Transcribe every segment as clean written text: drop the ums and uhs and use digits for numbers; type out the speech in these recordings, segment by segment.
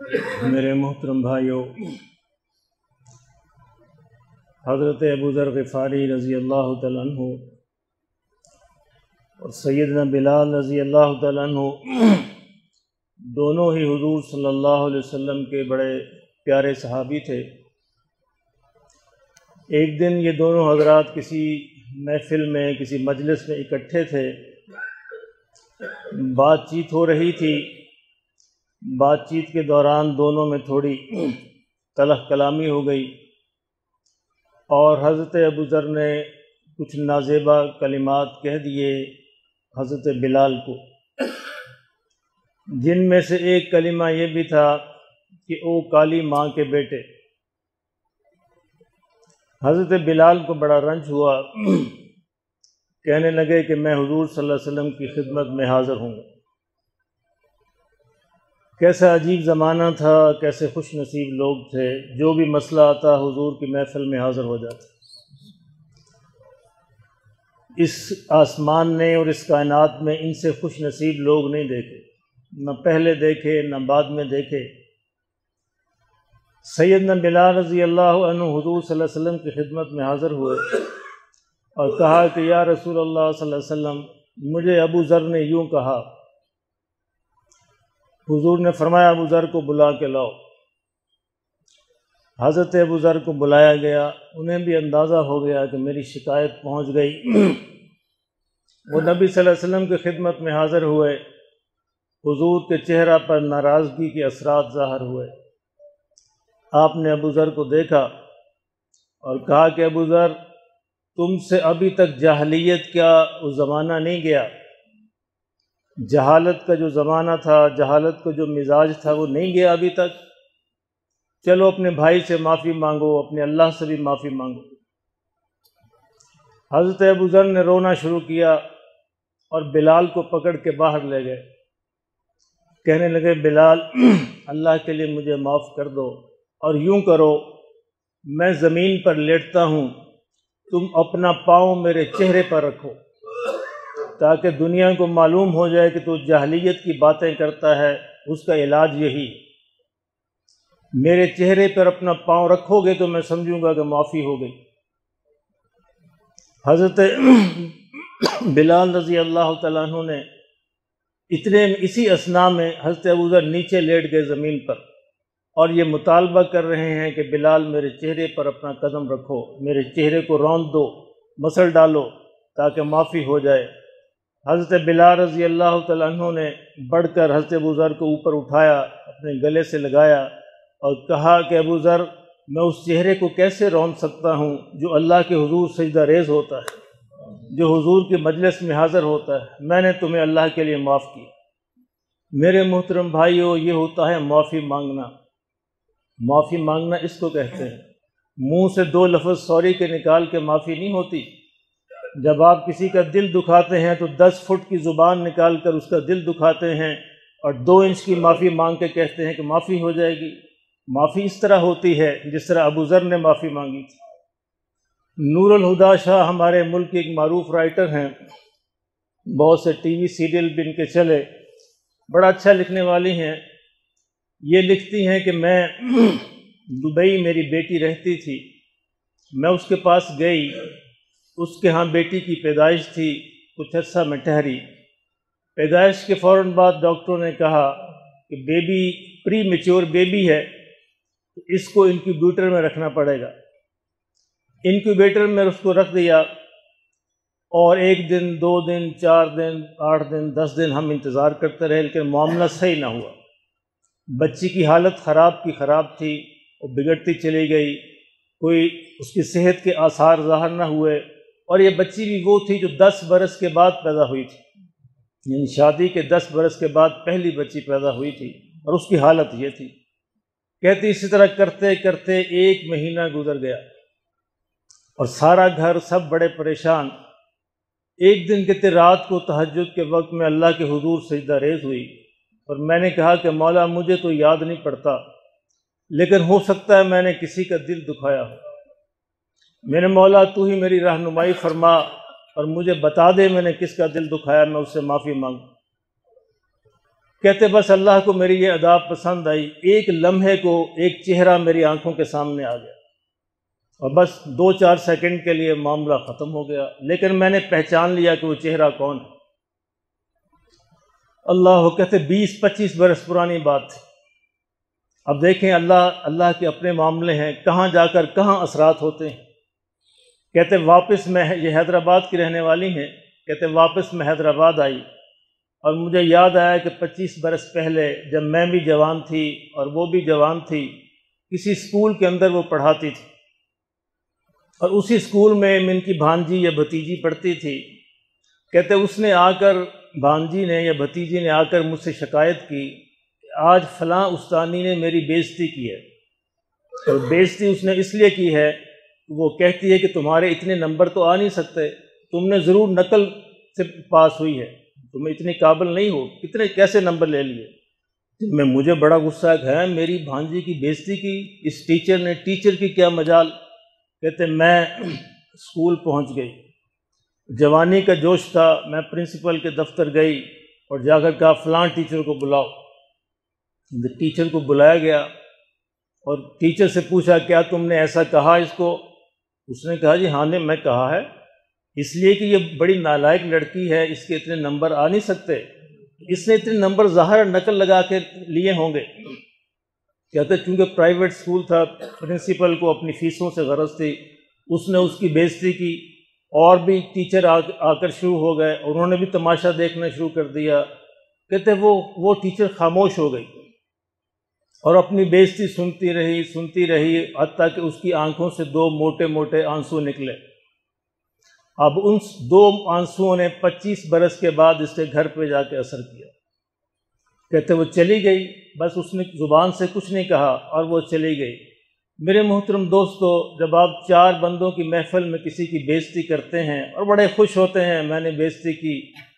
میرے محترم بھائیوں، حضرت ابو ذر غفاری رضی اللہ تعالیٰ عنہ اور سیدنا بلال رضی اللہ تعالیٰ عنہ دونوں ہی حضور صلی اللہ علیہ وسلم کے بڑے پیارے صحابی تھے۔ ایک دن یہ دونوں حضرات کسی محفل میں، کسی مجلس میں اکٹھے تھے، بات چیت ہو رہی تھی۔ بات چیت کے دوران دونوں میں تھوڑی تلخ کلامی ہو گئی اور حضرت ابو ذر نے کچھ نازیبا کلمات کہہ دیے حضرت بلال کو، جن میں سے ایک کلمہ یہ بھی تھا کہ او کالی ماں کے بیٹے۔ حضرت بلال کو بڑا رنج ہوا، کہنے لگے کہ میں حضور صلی اللہ علیہ وسلم کی خدمت میں حاضر ہوں۔ کیسا عجیب زمانہ تھا، کیسے خوش نصیب لوگ تھے، جو بھی مسئلہ آتا حضور کی محفل میں حاضر ہو جاتے۔ اس آسمان نے اور اس کائنات میں ان سے خوش نصیب لوگ نہیں دیکھے، نہ پہلے دیکھے نہ بعد میں دیکھے۔ سیدنا بلال رضی اللہ عنہ حضور صلی اللہ علیہ وسلم کی خدمت میں حاضر ہوئے اور کہا کہ یا رسول اللہ صلی اللہ علیہ وسلم، مجھے ابو ذر نے یوں کہا۔ حضور نے فرمایا ابو ذر کو بلا کے لاؤ۔ حضرت ابو ذر کو بلایا گیا، انہیں بھی اندازہ ہو گیا کہ میری شکایت پہنچ گئی۔ وہ نبی صلی اللہ علیہ وسلم کی خدمت میں حاضر ہوئے، حضور کے چہرہ پر ناراضگی کے اثرات ظاہر ہوئے۔ آپ نے ابو ذر کو دیکھا اور کہا کہ ابو ذر، تم سے ابھی تک جاہلیت کا وہ زمانہ نہیں گیا، جہالت کا جو زمانہ تھا، جہالت کا جو مزاج تھا وہ نہیں گیا ابھی تک۔ چلو اپنے بھائی سے معافی مانگو، اپنے اللہ سے بھی معافی مانگو۔ حضرت ابو ذر نے رونا شروع کیا اور بلال کو پکڑ کے باہر لے گئے، کہنے لگے بلال، اللہ کے لیے مجھے معاف کر دو، اور یوں کرو، میں زمین پر لیٹتا ہوں، تم اپنا پاؤں میرے چہرے پر رکھو تاکہ دنیا کو معلوم ہو جائے کہ تو جاہلیت کی باتیں کرتا ہے، اس کا علاج یہی۔ میرے چہرے پر اپنا پاؤں رکھو گے تو میں سمجھوں گا کہ معافی ہو گئی۔ حضرت بلال رضی اللہ تعالیٰ عنہ نے اسی اثناء میں حضرت ابو ذر نیچے لیٹ گئے زمین پر، اور یہ مطالبہ کر رہے ہیں کہ بلال میرے چہرے پر اپنا قدم رکھو، میرے چہرے کو روند دو، مسل ڈالو تاکہ معافی ہو جائے۔ حضرت بلال رضی اللہ تعالیٰ عنہ نے بڑھ کر حضرت ابو ذر کو اوپر اٹھایا، اپنے گلے سے لگایا اور کہا کہ ابو ذر، میں اس چہرے کو کیسے روند سکتا ہوں جو اللہ کے حضور سجدہ ریز ہوتا ہے، جو حضور کی مجلس میں حاضر ہوتا ہے۔ میں نے تمہیں اللہ کے لیے معاف کیا۔ میرے محترم بھائیوں، یہ ہوتا ہے معافی مانگنا۔ معافی مانگنا اس کو کہتے ہیں۔ منہ سے دو لفظ سوری کے نکال کے معافی نہیں ہوتی۔ جب آپ کسی کا دل دکھاتے ہیں تو 10 فٹ کی زبان نکال کر اس کا دل دکھاتے ہیں اور 2 انچ کی معافی مانگ کے کہتے ہیں کہ معافی ہو جائے گی۔ معافی اس طرح ہوتی ہے جس طرح ابو ذر نے معافی مانگی تھی۔ نور الہدیٰ شاہ ہمارے ملک کے ایک معروف رائٹر ہیں، بہت سے ٹی وی سیریل بھی ان کے چلے، بڑا اچھا لکھنے والی ہیں۔ یہ لکھتی ہیں کہ میں دبئی میری بیٹی رہتی تھی، میں اس کے پاس گئی، اس کے ہاں بیٹی کی پیدائش تھی، کچھ عرصہ میں ٹھہری۔ پیدائش کے فوراً بعد ڈاکٹروں نے کہا کہ بیبی پری میچور بیبی ہے، تو اس کو انکیوبیٹر میں رکھنا پڑے گا۔ انکیوبیٹر میں اس کو رکھ دیا اور 1 دن 2 دن 4 دن 8 دن 10 دن ہم انتظار کرتے رہے، لیکن معاملہ صحیح نہ ہوا۔ بچی کی حالت خراب کی خراب تھی، وہ بگڑتی چلی گئی، کوئی اس کی صحت کے آثار ظاہر نہ ہوئے، اور یہ بچی بھی وہ تھی جو 10 برس کے بعد پیدا ہوئی تھی، یعنی شادی کے 10 برس کے بعد پہلی بچی پیدا ہوئی تھی، اور اس کی حالت یہ تھی۔ کہتی اسی طرح کرتے کرتے 1 مہینہ گزر گیا اور سارا گھر سب بڑے پریشان۔ ایک دن کہتے رات کو تہجد کے وقت میں اللہ کے حضور سجدہ ریز ہوئی اور میں نے کہا کہ مولا، مجھے تو یاد نہیں پڑتا، لیکن ہو سکتا ہے میں نے کسی کا دل دکھایا ہو۔ میرے مولا، تو ہی میری رہنمائی فرما اور مجھے بتا دے میں نے کس کا دل دکھایا، میں اس سے معافی مانگوں۔ کہتے بس اللہ کو میری یہ ادا پسند آئی، ایک لمحے کو ایک چہرہ میری آنکھوں کے سامنے آ گیا اور بس 2-4 سیکنڈ کے لیے معاملہ ختم ہو گیا، لیکن میں نے پہچان لیا کہ وہ چہرہ کون ہے۔ اللہ کہتے 20-25 برس پرانی بات تھی۔ اب دیکھیں اللہ کے اپنے معاملے ہیں، کہاں جا کر کہاں اثرات ہوتے ہیں۔ کہتے واپس میں، یہ حیدرآباد کی رہنے والی ہیں، کہتے واپس میں حیدرآباد آئی اور مجھے یاد آیا کہ 25 برس پہلے جب میں بھی جوان تھی اور وہ بھی جوان تھی، کسی اسکول کے اندر وہ پڑھاتی تھی اور اسی اسکول میں ان کی بھانجی یا بھتیجی پڑھتی تھی۔ کہتے اس نے آ کر، بھانجی نے یا بھتیجی نے آ کر مجھ سے شکایت کی کہ آج فلاں استانی نے میری بےعزتی کی ہے، اور بےعزتی اس نے اس لیے کی ہے، وہ کہتی ہے کہ تمہارے اتنے نمبر تو آ نہیں سکتے، تم نے ضرور نقل سے پاس ہوئی ہے، تم اتنی قابل نہیں ہو، کتنے کیسے نمبر لے لیے۔ مجھے بڑا غصہ ہے، میری بھانجی کی بےعزتی کی اس ٹیچر نے، ٹیچر کی کیا مجال۔ کہتے میں اسکول پہنچ گئی، جوانی کا جوش تھا، میں پرنسپل کے دفتر گئی اور جا کر کہا فلاں ٹیچر کو بلاؤ۔ ٹیچر کو بلایا گیا اور ٹیچر سے پوچھا کیا تم نے ایسا کہا اس کو؟ اس نے کہا جی ہاں نے میں کہا ہے، اس لیے کہ یہ بڑی نالائق لڑکی ہے، اس کے اتنے نمبر آ نہیں سکتے، اس نے اتنے نمبر ظاہر نقل لگا کے لیے ہوں گے۔ کہتے چونکہ پرائیویٹ اسکول تھا، پرنسپل کو اپنی فیسوں سے غرض تھی، اس نے اس کی بےعزتی کی، اور بھی ٹیچر آ کر شروع ہو گئے، انہوں نے بھی تماشا دیکھنا شروع کر دیا۔ کہتے وہ ٹیچر خاموش ہو گئی اور اپنی بےعزتی سنتی رہی حتیٰ کہ اس کی آنکھوں سے 2 موٹے موٹے آنسو نکلے۔ اب ان 2 آنسوؤں نے 25 برس کے بعد اس کے گھر پہ جا کے اثر کیا۔ کہتے وہ چلی گئی، بس اس نے زبان سے کچھ نہیں کہا اور وہ چلی گئی۔ میرے محترم دوستو، جب آپ 4 بندوں کی محفل میں کسی کی بےعزتی کرتے ہیں اور بڑے خوش ہوتے ہیں میں نے بےعزتی کی،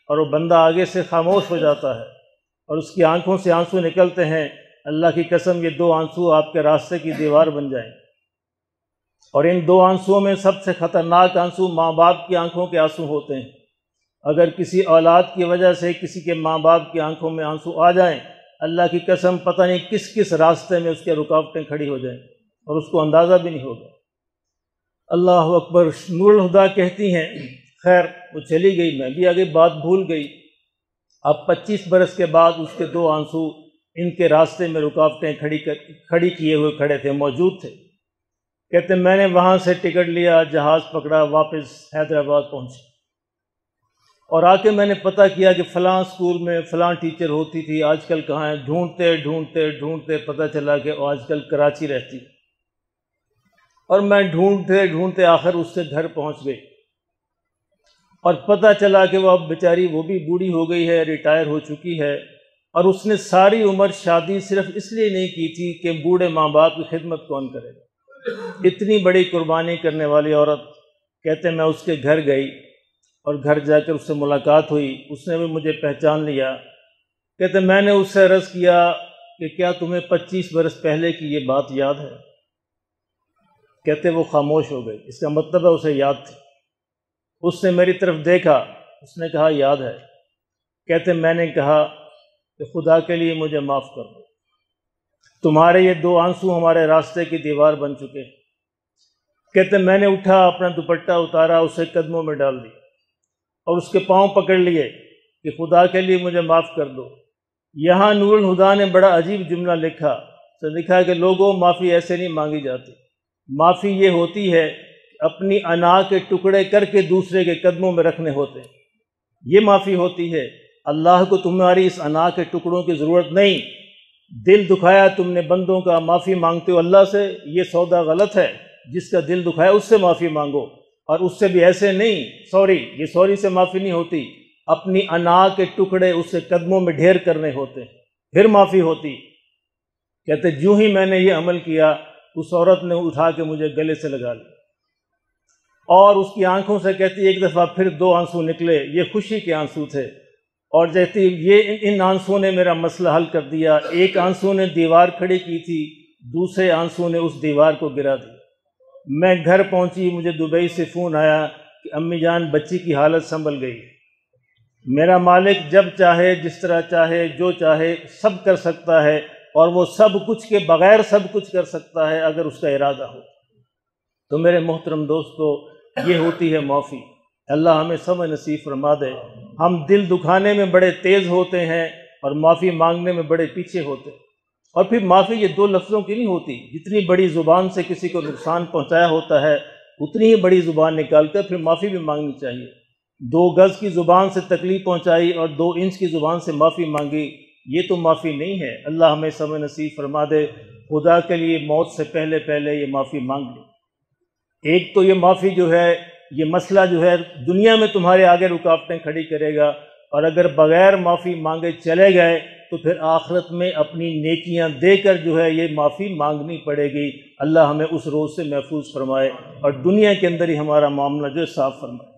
اور وہ بندہ آگے سے خاموش ہو جاتا ہے اور اس کی آنکھوں سے آنسو نکلتے ہیں، اللہ کی قسم یہ 2 آنسو آپ کے راستے کی دیوار بن جائیں۔ اور ان 2 آنسوؤں میں سب سے خطرناک آنسو ماں باپ کی آنکھوں کے آنسو ہوتے ہیں۔ اگر کسی اولاد کی وجہ سے کسی کے ماں باپ کی آنکھوں میں آنسو آ جائیں، اللہ کی قسم پتہ نہیں کس کس راستے میں اس کے رکاوٹیں کھڑی ہو جائیں اور اس کو اندازہ بھی نہیں ہوگا۔ اللہ اکبر۔ نور الہدا کہتی ہیں خیر وہ چلی گئی، میں بھی آگے بات بھول گئی۔ اب 25 برس کے بعد اس کے 2 آنسو ان کے راستے میں رکاوٹیں کھڑی کیے ہوئے کھڑے تھے، موجود تھے۔ کہتے میں نے وہاں سے ٹکٹ لیا، جہاز پکڑا، واپس حیدرآباد پہنچا اور آ کے میں نے پتہ کیا کہ فلاں اسکول میں فلاں ٹیچر ہوتی تھی، آج کل کہاں ہے۔ ڈھونڈتے پتہ چلا کہ وہ آج کل کراچی رہتی، اور میں ڈھونڈتے آخر اس سے گھر پہنچ گئی اور پتہ چلا کہ وہ اب بیچاری وہ بھی بوڑھی ہو گئی ہے، ریٹائر ہو چکی ہے، اور اس نے ساری عمر شادی صرف اس لیے نہیں کی تھی کہ بوڑھے ماں باپ کی خدمت کون کرے گا۔ اتنی بڑی قربانی کرنے والی عورت۔ کہتے میں اس کے گھر گئی اور گھر جا کر اس سے ملاقات ہوئی، اس نے بھی مجھے پہچان لیا۔ کہتے میں نے اس سے عرض کیا کہ کیا تمہیں 25 برس پہلے کی یہ بات یاد ہے؟ کہتے وہ خاموش ہو گئی، اس کا مطلب ہے اسے یاد تھی۔ اس نے میری طرف دیکھا، اس نے کہا یاد ہے۔ کہتے میں نے کہا کہ خدا کے لیے مجھے معاف کر دو، تمہارے یہ 2 آنسو ہمارے راستے کی دیوار بن چکے۔ کہتے میں نے اٹھا، اپنا دوپٹہ اتارا، اسے قدموں میں ڈال دیا اور اس کے پاؤں پکڑ لیے کہ خدا کے لیے مجھے معاف کر دو۔ یہاں نور الہدا نے بڑا عجیب جملہ لکھا کہ لوگوں معافی ایسے نہیں مانگی جاتی، معافی یہ ہوتی ہے اپنی انا کے ٹکڑے کر کے دوسرے کے قدموں میں رکھنے ہوتے ہیں، یہ معافی ہوتی ہے۔ اللہ کو تمہاری اس انا کے ٹکڑوں کی ضرورت نہیں۔ دل دکھایا تم نے بندوں کا، معافی مانگتے ہو اللہ سے، یہ سودا غلط ہے۔ جس کا دل دکھایا اس سے معافی مانگو، اور اس سے بھی ایسے نہیں یہ سوری سے معافی نہیں ہوتی، اپنی انا کے ٹکڑے اس کے قدموں میں ڈھیر کرنے ہوتے ہیں، پھر معافی ہوتی۔ کہتے جو ہی میں نے یہ عمل کیا، اس عورت نے اٹھا کے مجھے گلے سے لگا لیا اور اس کی آنکھوں سے کہتی ایک دفعہ پھر 2 آنسو نکلے، یہ خوشی کے آنسو تھے، اور کہتی ان آنسو نے میرا مسئلہ حل کر دیا۔ ایک آنسو نے دیوار کھڑی کی تھی، دوسرے آنسو نے اس دیوار کو گرا دیا۔ میں گھر پہنچی، مجھے دبئی سے فون آیا کہ امی جان بچی کی حالت سنبھل گئی۔ میرا مالک جب چاہے، جس طرح چاہے، جو چاہے سب کر سکتا ہے، اور وہ سب کچھ کے بغیر سب کچھ کر سکتا ہے اگر اس کا ارادہ ہو۔ تو میرے محترم دوستو، یہ ہوتی ہے معافی۔ اللہ ہمیں سمجھ نصیب فرما دے۔ ہم دل دکھانے میں بڑے تیز ہوتے ہیں اور معافی مانگنے میں بڑے پیچھے ہوتے ہیں۔ اور پھر معافی یہ دو لفظوں کی نہیں ہوتی، جتنی بڑی زبان سے کسی کو نقصان پہنچایا ہوتا ہے اتنی ہی بڑی زبان نکال کر پھر معافی بھی مانگنی چاہیے۔ 2 گز کی زبان سے تکلیف پہنچائی اور 2 انچ کی زبان سے معافی مانگی، یہ تو معافی نہیں ہے۔ اللہ ہمیں سمجھ نصیب فرما دے۔ خدا کے لیے موت سے پہلے پہلے یہ معافی مانگ لیں۔ ایک تو یہ معافی جو ہے، یہ مسئلہ جو ہے دنیا میں تمہارے آگے رکاوٹیں کھڑی کرے گا، اور اگر بغیر معافی مانگے چلے گئے تو پھر آخرت میں اپنی نیکیاں دے کر جو ہے یہ معافی مانگنی پڑے گی۔ اللہ ہمیں اس روز سے محفوظ فرمائے اور دنیا کے اندر ہی ہمارا معاملہ جو ہے صاف فرمائے۔